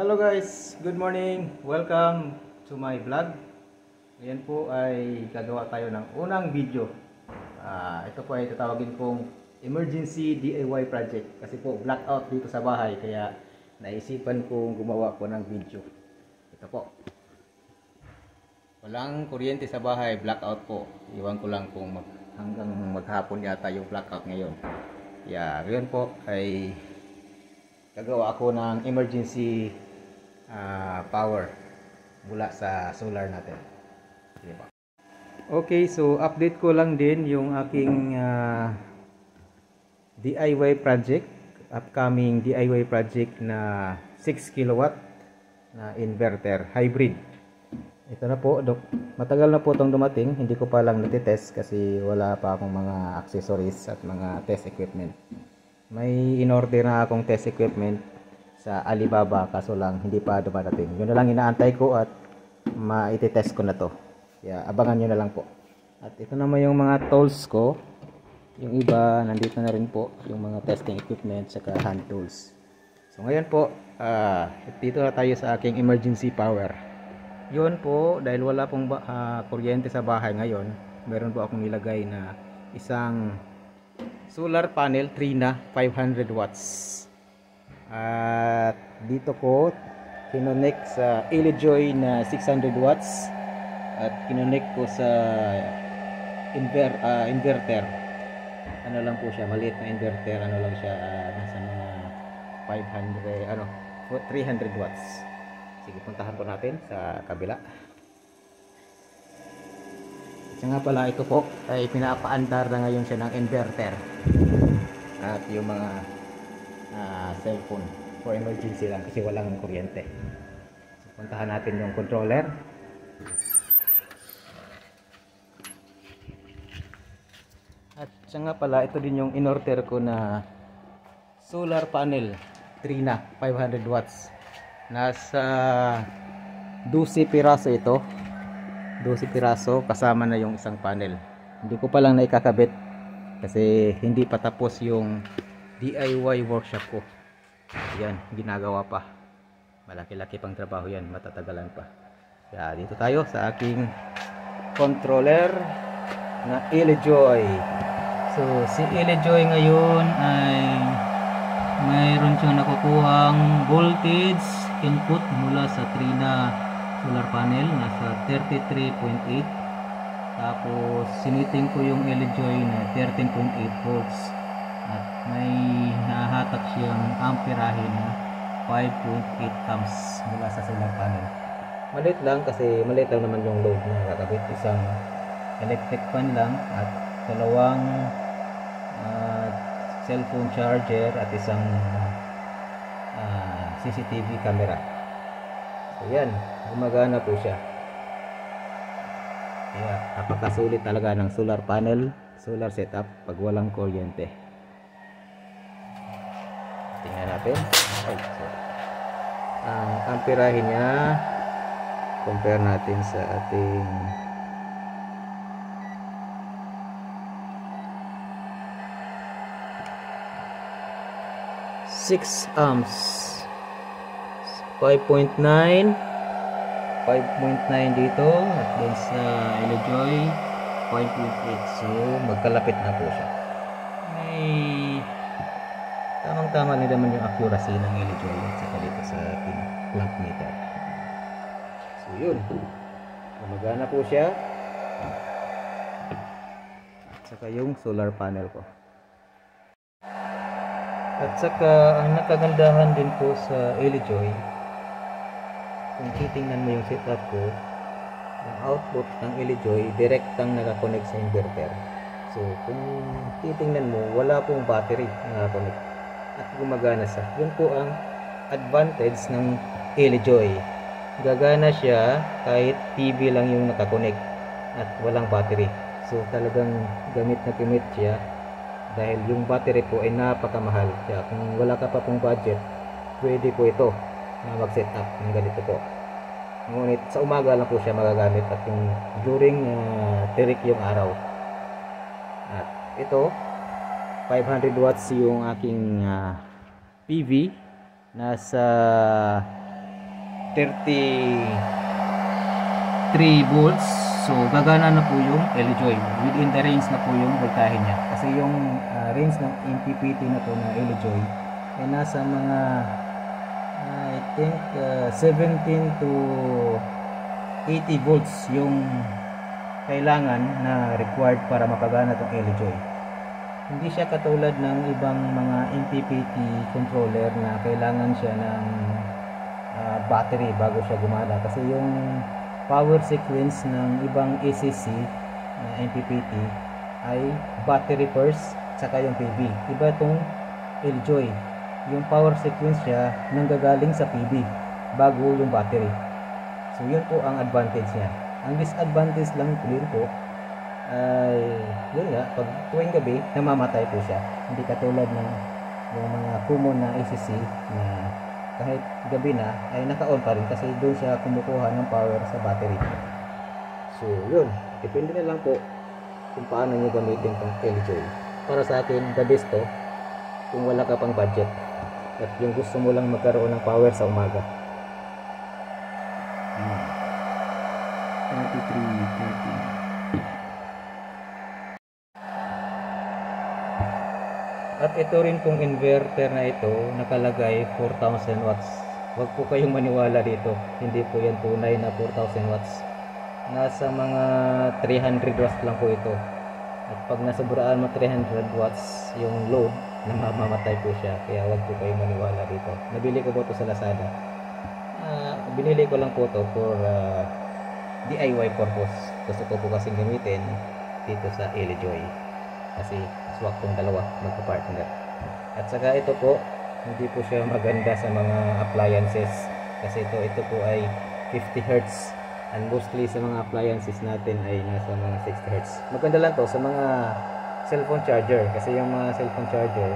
Hello guys, good morning. Welcome to my vlog. Ngayon po ay gagawa tayo ng unang video. Ito po ay tatawagin kong emergency DIY project kasi po blackout dito sa bahay kaya naisipan kong gumawa po ng video. Ito po. Walang kuryente sa bahay, blackout po. Iwan ko lang kung hanggang maghapon yata yung blackout ngayon. Ngayon po ay gagawa ako ng emergency power mula sa solar natin. Diba? Okay, so update ko lang din yung aking DIY project, upcoming DIY project na 6 kilowatt na inverter hybrid. Ito na po, matagal na po itong dumating, hindi ko pa lang natitest kasi wala pa akong mga accessories at mga test equipment. May in-order na akong test equipment sa Alibaba kaso lang hindi pa dumadating. Yun na lang inaantay ko at maititest ko na to. Abangan nyo na lang po. At ito naman yung mga tools ko. Yung iba nandito na rin po, yung mga testing equipment saka hand tools. So ngayon po, dito na tayo sa aking emergency power. Yun po, dahil wala pong kuryente sa bahay ngayon, meron po akong nilagay na isang solar panel Trina 500 watts. At dito ko kinonek sa Elejoy na 600 watts at kinonek ko sa inverter. Ano lang po siya, maliit na inverter, ano lang siya, nasa mga 300 watts. Sige, puntahan po natin sa kabila. Kasi nga pala ito po ay pinapaandar na ngayon siya ng inverter at yung mga cellphone for emergency lang kasi walang kuryente. So, puntahan natin yung controller. At siya nga pala, ito din yung in-order ko na solar panel Trina 500 watts. Nasa 12 piraso ito. 12 piraso kasama na yung isang panel. Hindi ko pa lang naikakabit kasi hindi pa tapos yung DIY workshop ko. Yan, ginagawa pa. Malaki-laki pang trabaho yan, matatagalan pa. Dito tayo sa aking controller na Elejoy. So si Elejoy ngayon ay mayroon siyang nakukuhang voltage input mula sa Trina solar panel, nasa 33.8. tapos siniting ko yung Elejoy na 13.8 volts at may nahahatak siyang amperahe na 5.8 amps mula sa solar panel. Maliit lang kasi maliit lang naman yung load na kakabit. Isang electric fan lang at dalawang cellphone charger at isang CCTV camera. So yan, gumagana po siya. Kaya napakasulit talaga ng solar panel, solar setup pag walang kuryente. Tingnan natin. Ang amperahe niya, compare natin sa ating amps, 5.9 dito at then sa Elejoy 5.8. so magkalapit na po siya. May tamang-tama din naman yung accuracy ng Elejoy at saka dito sa ating clock meter. So yun, gumagana po siya at saka yung solar panel ko. At saka ang nakagandahan din po sa Elejoy, kung titingnan mo yung setup ko, ang output ng Elejoy direktang nakakonect sa inverter. So kung titingnan mo, wala pong battery na nakakonect at gumagana siya. Yun po ang advantage ng Elejoy. Gagana siya kahit TV lang yung nakakonect at walang battery. So talagang gamit na gamit siya dahil yung battery po ay napakamahal. Kaya kung wala ka pa pong budget, pwede po ito na mag-set up ng ganito po. Ngunit sa umaga lang po siya magagamit at yung during tirik yung araw. At ito 500 watts yung aking PV. Nasa 33 volts. So gagana na po yung LJoy. Within the range na po yung voltahe niya. Kasi yung range ng MPPT na to na LJoy ay nasa mga I think 17 to 80 volts yung kailangan na required para mapagana tong LJoy. Hindi siya katulad ng ibang mga MPPT controller na kailangan siya ng battery bago siya gumana, kasi yung power sequence ng ibang ACC na MPPT ay battery first saka yung PB. Iba itong LJoy, yung power sequence siya nanggagaling sa PB bago yung battery. So yun po ang advantage niya. Ang disadvantage lang din po ay yun nga, pag tuwing gabi namamatay po siya. Hindi katulad ng yung mga common na ACC na kahit gabi na ay naka-on pa rin kasi doon siya kumukuha ng power sa battery. So yun, depende na lang po kung paano nyo gamitin itong LJoy. Para sa akin, the best to kung wala ka pang budget at yung gusto mo lang magkaroon ng power sa umaga. 33, 13. At ito rin pong inverter na ito, nakalagay 4,000 watts. Huwag po kayong maniwala dito. Hindi po yan tunay na 4,000 watts. Nasa mga 300 watts lang po ito. At pag nasobraan mo 300 watts yung load, namamatay po siya. Kaya huwag po kayong maniwala dito. Nabili ko po ito sa Lazada. Binili ko lang po ito for DIY purpose. Gusto ko po kasing gamitin dito sa LJoy. Kasi swak tong dalawa magpa-partner. At saka ito po, hindi po siya maganda sa mga appliances kasi ito po ay 50 Hz and mostly sa mga appliances natin ay nasa mga 60 Hz. Maganda lang to sa mga cellphone charger kasi yung mga cellphone charger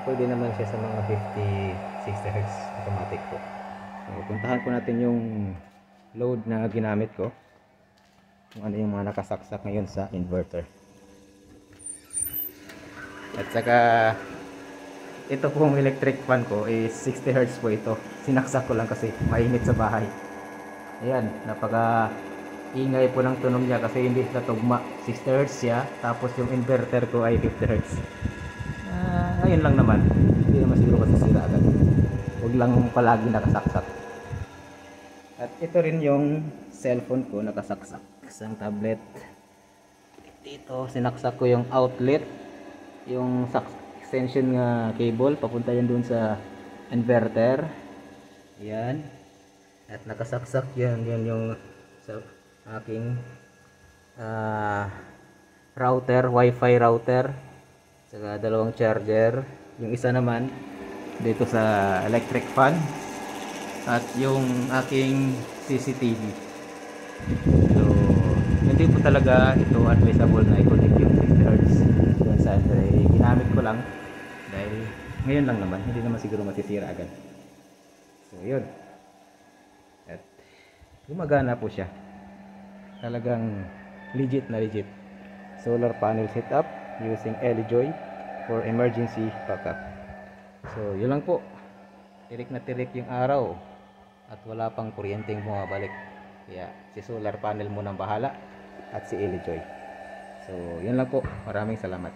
pwede naman siya sa mga 50, 60 Hz automatic po. So puntahan po natin yung load na ginamit ko, kung ano yung mga nakasaksak ngayon sa inverter. At saka ito pong electric fan ko is 60 Hz po ito. Sinaksak ko lang kasi mainit sa bahay. Ayan, napaka ingay po ng tunog niya kasi hindi siya tugma. 60 Hz siya, tapos yung inverter ko ay 50 Hz. Ayun lang naman. Hindi naman siguro masisira agad. Huwag lang palagi nakasaksak. At ito rin yung cellphone ko nakasaksak. Isang tablet. Dito sinaksak ko yung outlet, yung extension nga cable papunta yan dun sa inverter. Yan. At nakasaksak yan yung sa aking router, wifi router, saka dalawang charger. Yung isa naman dito sa electric fan at yung aking CCTV. So hindi po talaga ito advisable na i-connect yung 60 Hz dun sa ginamit ko lang dahil ngayon lang naman, hindi naman siguro masisira agad. So yun, at gumagana po siya. Talagang legit na legit solar panel setup using LJoy for emergency backup. So yun lang po, tirik na tirik yung araw at wala pang kuryenteng bumabalik, kaya si solar panel mo nang bahala at si LJoy. So yun lang po, maraming salamat.